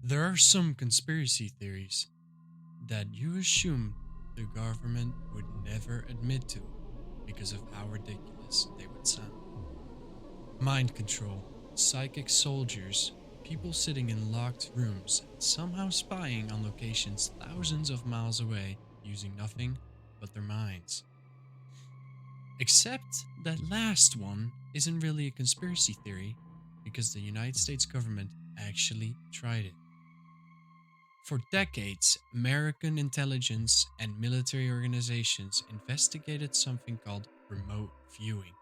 There are some conspiracy theories that you assume the government would never admit to because of how ridiculous they would sound. Mind control, psychic soldiers, people sitting in locked rooms, somehow spying on locations thousands of miles away using nothing but their minds. Except that last one isn't really a conspiracy theory because the United States government actually tried it. For decades, American intelligence and military organizations investigated something called remote viewing,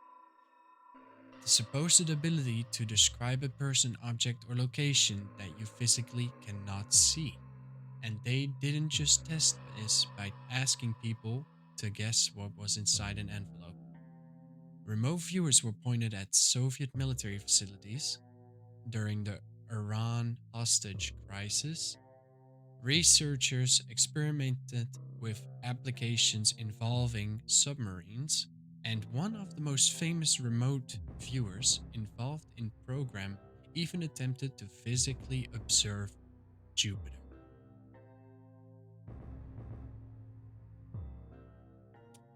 the supposed ability to describe a person, object, or location that you physically cannot see. And they didn't just test this by asking people to guess what was inside an envelope. Remote viewers were pointed at Soviet military facilities during the Iran hostage crisis. Researchers experimented with applications involving submarines, and one of the most famous remote viewers involved in program even attempted to physically observe Jupiter.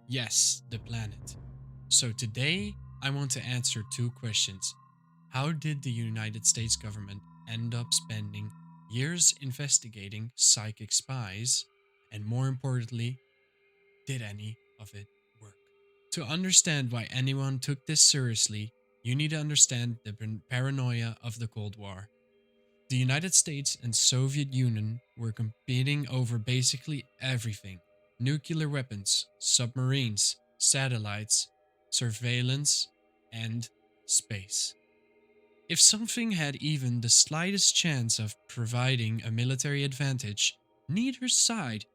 Yes, the planet. So today I want to answer two questions. How did the United States government end up spending years investigating psychic spies? And more importantly, did any of it work? To understand why anyone took this seriously, you need to understand the paranoia of the Cold War. The United States and Soviet Union were competing over basically everything: nuclear weapons, submarines, satellites, surveillance, and space. If something had even the slightest chance of providing a military advantage, neither side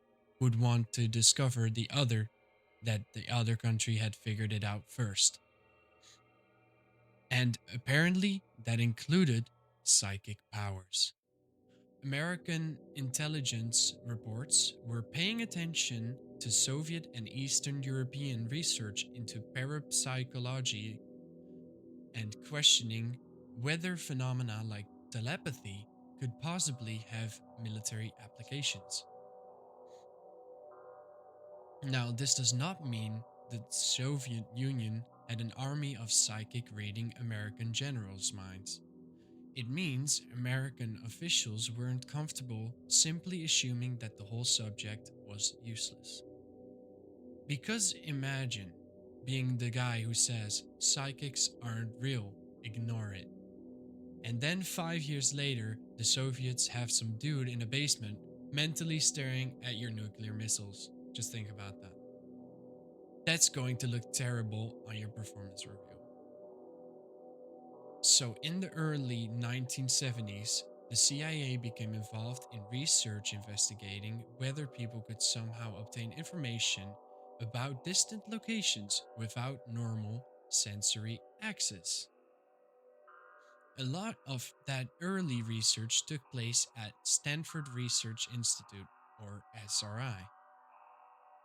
would want to discover that the other country had figured it out first. And apparently, that included psychic powers. American intelligence reports were paying attention to Soviet and Eastern European research into parapsychology and questioning whether phenomena like telepathy could possibly have military applications. Now, this does not mean the Soviet Union had an army of psychic reading American generals' minds. It means American officials weren't comfortable simply assuming that the whole subject was useless. Because imagine being the guy who says psychics aren't real, ignore it. And then 5 years later, the Soviets have some dude in a basement mentally staring at your nuclear missiles. Just think about that. That's going to look terrible on your performance review. So, in the early 1970s, the CIA became involved in research investigating whether people could somehow obtain information about distant locations without normal sensory access. A lot of that early research took place at Stanford Research Institute, or SRI,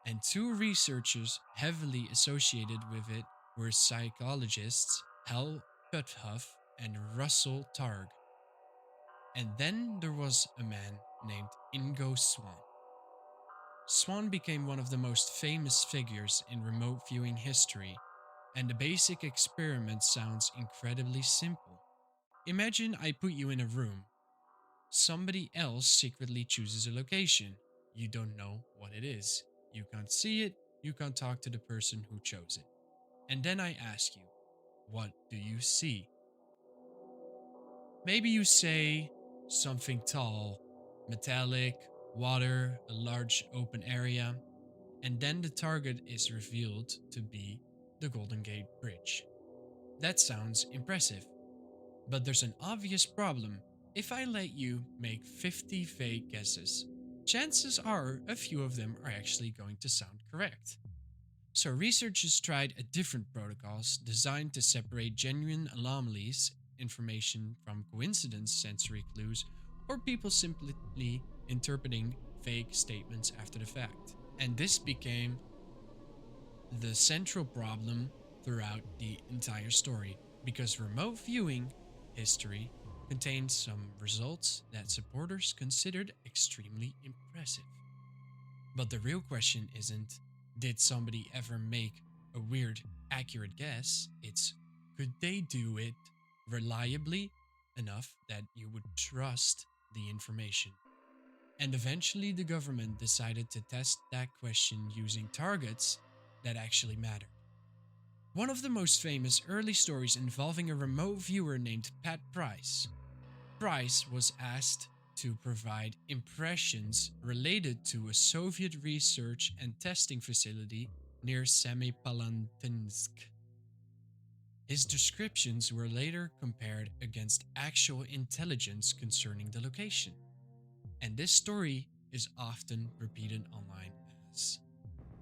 and two researchers heavily associated with it were psychologists Hal Puthoff and Russell Targ. And then there was a man named Ingo Swann. Swann became one of the most famous figures in remote viewing history, and the basic experiment sounds incredibly simple. Imagine I put you in a room. Somebody else secretly chooses a location. You don't know what it is. You can't see it, you can't talk to the person who chose it. And then I ask you, what do you see? Maybe you say something tall, metallic, water, a large open area, and then the target is revealed to be the Golden Gate Bridge. That sounds impressive, but there's an obvious problem. If I let you make 50 vague guesses, chances are a few of them are actually going to sound correct. So, researchers tried a different protocols designed to separate genuine anomalies, information from coincidence sensory clues, or people simply interpreting vague statements after the fact. And this became the central problem throughout the entire story because remote viewing history contained some results that supporters considered extremely impressive. But the real question isn't, did somebody ever make a weird, accurate guess? It's, could they do it reliably enough that you would trust the information? And eventually, the government decided to test that question using targets that actually mattered. One of the most famous early stories involving a remote viewer named Pat Price. Price was asked to provide impressions related to a Soviet research and testing facility near Semipalatinsk. His descriptions were later compared against actual intelligence concerning the location. And this story is often repeated online as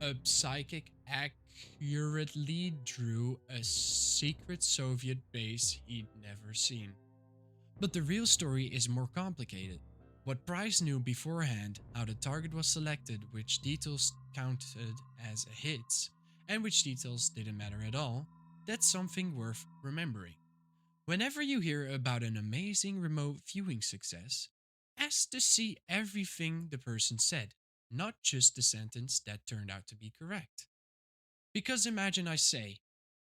a psychic accurately drew a secret Soviet base he'd never seen. But the real story is more complicated. What Price knew beforehand, how the target was selected, which details counted as hits, and which details didn't matter at all, that's something worth remembering. Whenever you hear about an amazing remote viewing success, ask to see everything the person said, not just the sentence that turned out to be correct. Because imagine I say,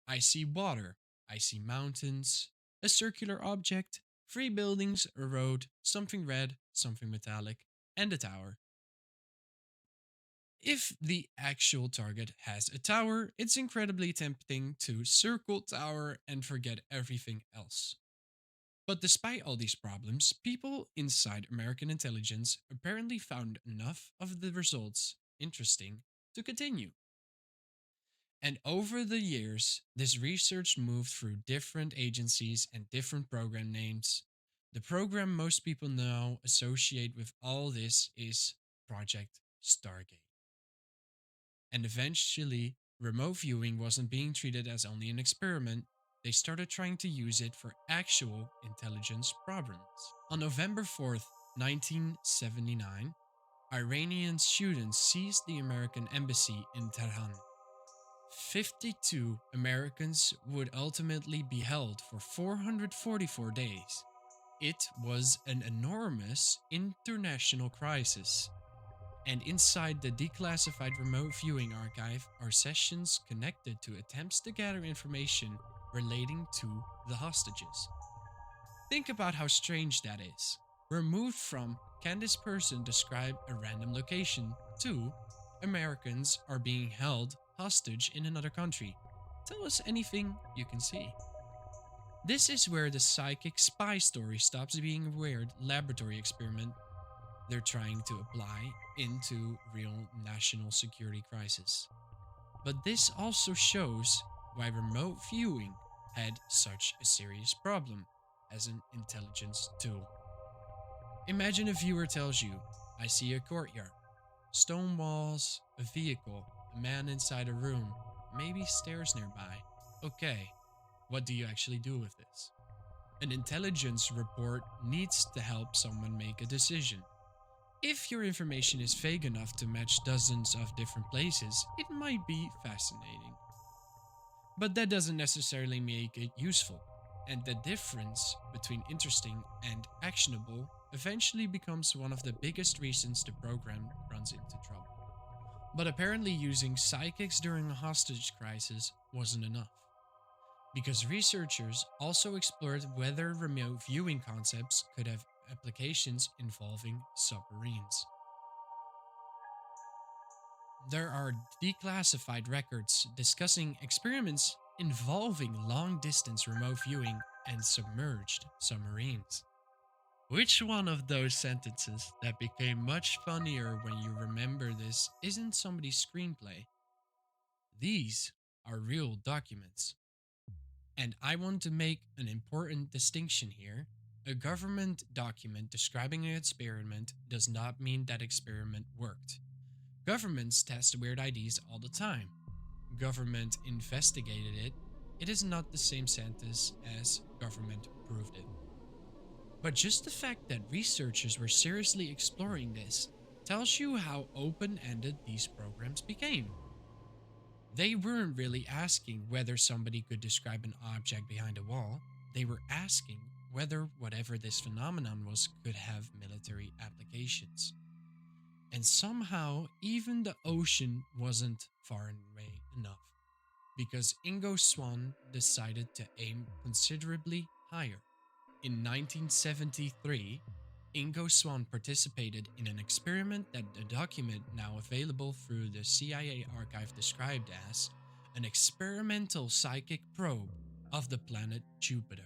I see water, I see mountains, a circular object, three buildings, a road, something red, something metallic, and a tower. If the actual target has a tower, it's incredibly tempting to circle tower and forget everything else. But despite all these problems, people inside American intelligence apparently found enough of the results interesting to continue. And over the years, this research moved through different agencies and different program names. The program most people now associate with all this is Project Stargate. And eventually, remote viewing wasn't being treated as only an experiment, they started trying to use it for actual intelligence problems. On November 4th, 1979, Iranian students seized the American embassy in Tehran. 52 Americans would ultimately be held for 444 days. It was an enormous international crisis. And inside the declassified remote viewing archive are sessions connected to attempts to gather information relating to the hostages. Think about how strange that is. We're moved from, can this person describe a random location, to Americans are being held hostage in another country. Tell us anything you can see. This is where the psychic spy story stops being a weird laboratory experiment they're trying to apply into real national security crisis. But this also shows why remote viewing had such a serious problem as an intelligence tool. Imagine a viewer tells you, I see a courtyard, stone walls, a vehicle, a man inside a room, maybe stairs nearby. Okay, what do you actually do with this? An intelligence report needs to help someone make a decision. If your information is vague enough to match dozens of different places, it might be fascinating. But that doesn't necessarily make it useful, and the difference between interesting and actionable eventually becomes one of the biggest reasons the program runs into trouble. But apparently, using psychics during a hostage crisis wasn't enough, because researchers also explored whether remote viewing concepts could have applications involving submarines. There are declassified records discussing experiments involving long distance remote viewing and submerged submarines. Which one of those sentences that became much funnier when you remember this isn't somebody's screenplay? These are real documents. And I want to make an important distinction here. A government document describing an experiment does not mean that experiment worked. Governments test weird ideas all the time. Government investigated it. It is not the same sentence as government proved it. But just the fact that researchers were seriously exploring this tells you how open-ended these programs became. They weren't really asking whether somebody could describe an object behind a wall. They were asking whether whatever this phenomenon was could have military applications. And somehow, even the ocean wasn't far away enough, because Ingo Swann decided to aim considerably higher. In 1973, Ingo Swann participated in an experiment that the document now available through the CIA archive described as an experimental psychic probe of the planet Jupiter.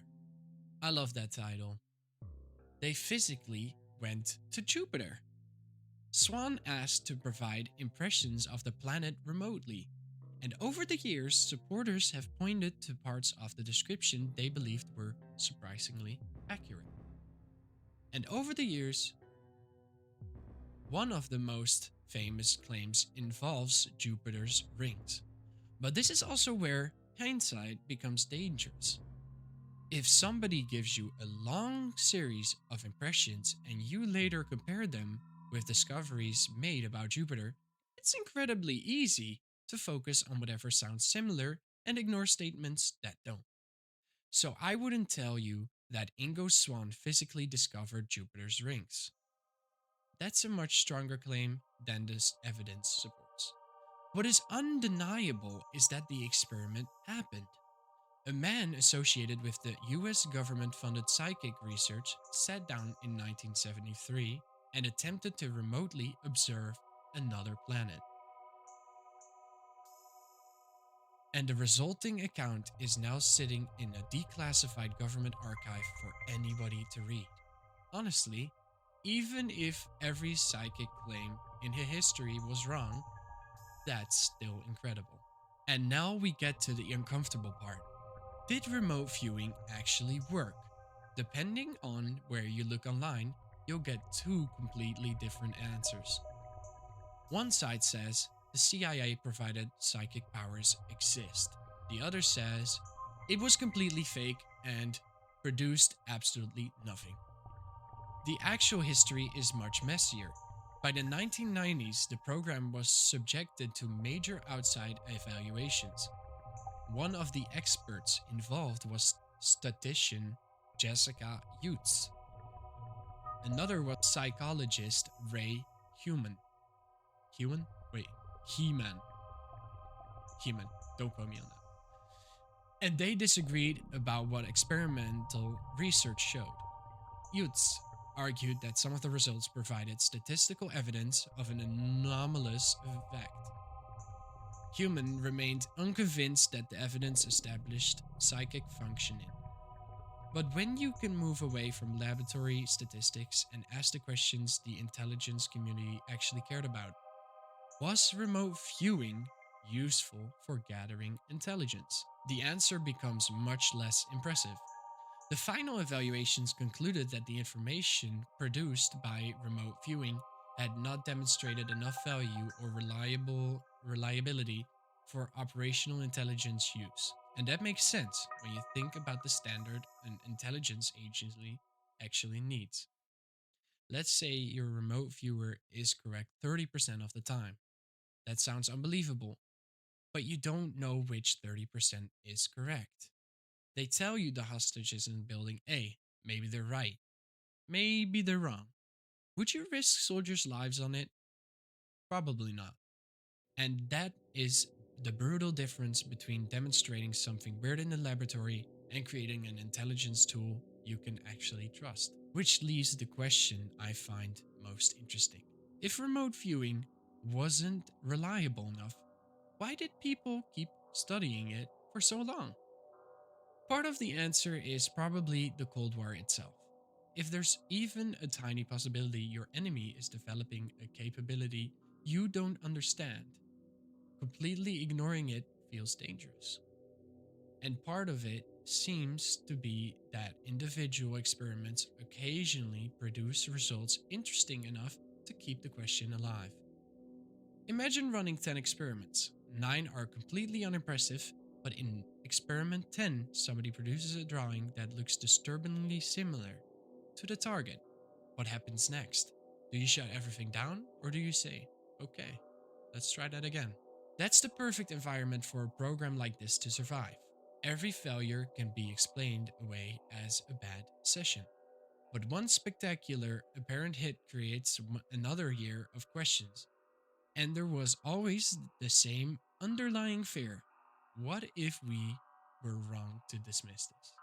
I love that title. They physically went to Jupiter. Swann asked to provide impressions of the planet remotely, and over the years, supporters have pointed to parts of the description they believed were surprisingly accurate. And over the years, one of the most famous claims involves Jupiter's rings. But this is also where hindsight becomes dangerous. If somebody gives you a long series of impressions and you later compare them with discoveries made about Jupiter, it's incredibly easy to focus on whatever sounds similar and ignore statements that don't. So I wouldn't tell you that Ingo Swann physically discovered Jupiter's rings. That's a much stronger claim than this evidence supports. What is undeniable is that the experiment happened. A man associated with the US government funded psychic research sat down in 1973 and attempted to remotely observe another planet. And the resulting account is now sitting in a declassified government archive for anybody to read. Honestly, even if every psychic claim in history was wrong, that's still incredible. And now we get to the uncomfortable part. Did remote viewing actually work? Depending on where you look online, you'll get two completely different answers. One side says the CIA provided psychic powers exist. The other says it was completely fake and produced absolutely nothing. The actual history is much messier. By the 1990s, the program was subjected to major outside evaluations. One of the experts involved was statistician Jessica Utz. Another was psychologist Ray Human. Human? Wait, He-Man. Human. Don't quote me on that. And they disagreed about what experimental research showed. Utz argued that some of the results provided statistical evidence of an anomalous effect. Human remained unconvinced that the evidence established psychic functioning. But when you can move away from laboratory statistics and ask the questions the intelligence community actually cared about, was remote viewing useful for gathering intelligence? The answer becomes much less impressive. The final evaluations concluded that the information produced by remote viewing had not demonstrated enough value or reliability for operational intelligence use. And that makes sense when you think about the standard an intelligence agency actually needs. Let's say your remote viewer is correct 30% of the time. That sounds unbelievable, but you don't know which 30% is correct. They tell you the hostage is in building A. Maybe they're right. Maybe they're wrong. Would you risk soldiers' lives on it? Probably not. And that is the brutal difference between demonstrating something weird in the laboratory and creating an intelligence tool you can actually trust. Which leaves the question I find most interesting. If remote viewing wasn't reliable enough, why did people keep studying it for so long? Part of the answer is probably the Cold War itself. If there's even a tiny possibility your enemy is developing a capability you don't understand, completely ignoring it feels dangerous. And part of it seems to be that individual experiments occasionally produce results interesting enough to keep the question alive. Imagine running 10 experiments. 9 are completely unimpressive, but in experiment 10, somebody produces a drawing that looks disturbingly similar to the target. What happens next? Do you shut everything down, or do you say, okay, let's try that again? That's the perfect environment for a program like this to survive. Every failure can be explained away as a bad session. But one spectacular apparent hit creates another year of questions. And there was always the same underlying fear. What if we were wrong to dismiss this?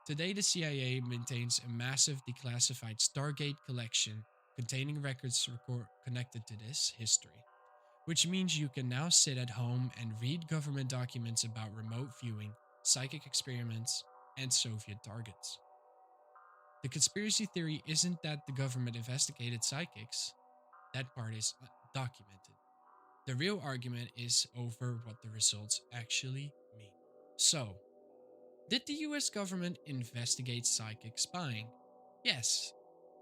Today, the CIA maintains a massive declassified Stargate collection containing records connected to this history, which means you can now sit at home and read government documents about remote viewing, psychic experiments, and Soviet targets. The conspiracy theory isn't that the government investigated psychics, that part is documented. The real argument is over what the results actually mean. So, did the US government investigate psychic spying? Yes.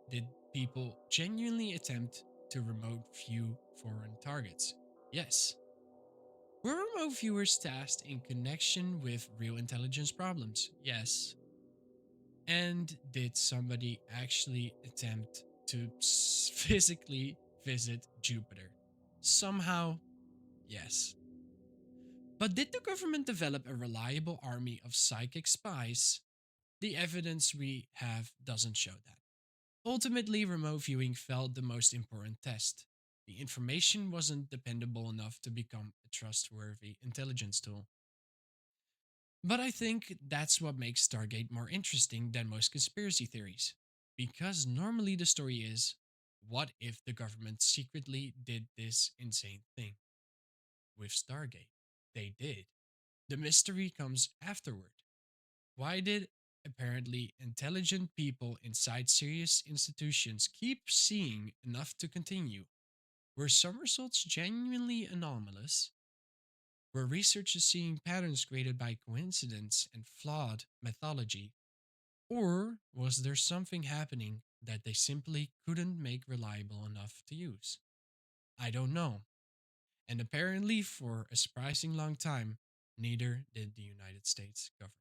Did people genuinely attempt to remote view foreign targets? Yes. Were remote viewers tasked in connection with real intelligence problems? Yes. And did somebody actually attempt to physically visit Jupiter? Somehow, yes. But did the government develop a reliable army of psychic spies? The evidence we have doesn't show that. Ultimately, remote viewing failed the most important test. The information wasn't dependable enough to become a trustworthy intelligence tool. But I think that's what makes Stargate more interesting than most conspiracy theories. Because normally the story is, what if the government secretly did this insane thing? With Stargate, they did. The mystery comes afterward. Why did apparently intelligent people inside serious institutions keep seeing enough to continue? Were some results genuinely anomalous? Were researchers seeing patterns created by coincidence and flawed methodology? Or was there something happening that they simply couldn't make reliable enough to use? I don't know. And apparently, for a surprising long time, neither did the United States government.